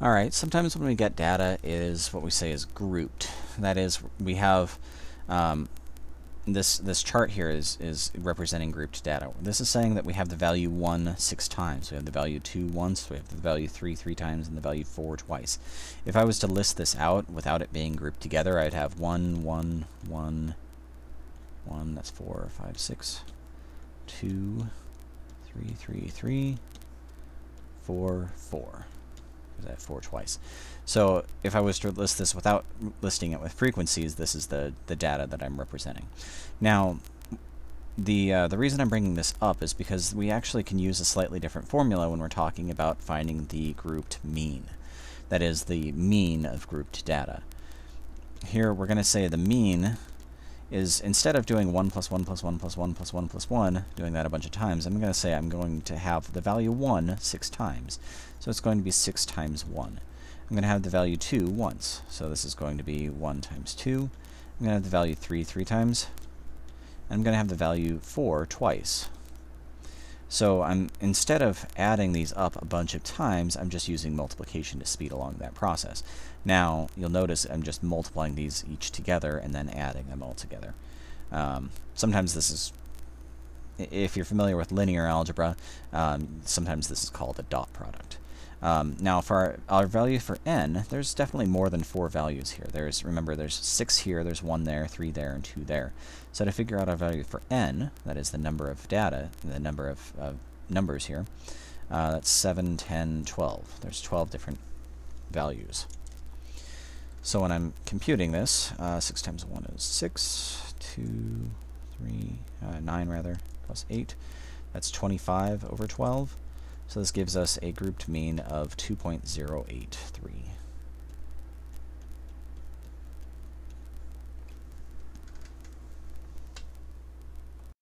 Alright, sometimes when we get data is what we say is grouped. That is, we have this chart here is representing grouped data. This is saying that we have the value 1 6 times. We have the value 2 once, we have the value 3 3 times, and the value 4 twice. If I was to list this out without it being grouped together, I'd have 1 1 1 1, that's 4 5 6, 2 3 3 3, 4 4. I have 4 twice. So if I was to list this without listing it with frequencies, this is the data that I'm representing. Now, the reason I'm bringing this up is because we actually can use a slightly different formula when we're talking about finding the grouped mean. That is, the mean of grouped data. Here we're going to say the mean is, instead of doing 1 plus 1 plus 1 plus 1 plus 1 plus 1, doing that a bunch of times, I'm going to say I'm going to have the value 1 6 times. So it's going to be 6 times 1. I'm going to have the value 2 once. So this is going to be 1 times 2. I'm going to have the value 3 3 times. And I'm going to have the value 4 twice. So instead of adding these up a bunch of times, I'm just using multiplication to speed along that process. Now, you'll notice I'm just multiplying these each together and then adding them all together. Sometimes this is, if you're familiar with linear algebra, sometimes this is called a dot product. Now, for our value for n, there's definitely more than 4 values here. Remember, there's 6 here, there's 1 there, 3 there, and 2 there. So to figure out our value for n, that is the number of data, the number of numbers here, that's 7, 10, 12. There's 12 different values. So when I'm computing this, 6 times 1 is 6, 2, 3, 9 rather, plus 8. That's 25 over 12. So this gives us a grouped mean of 2.083.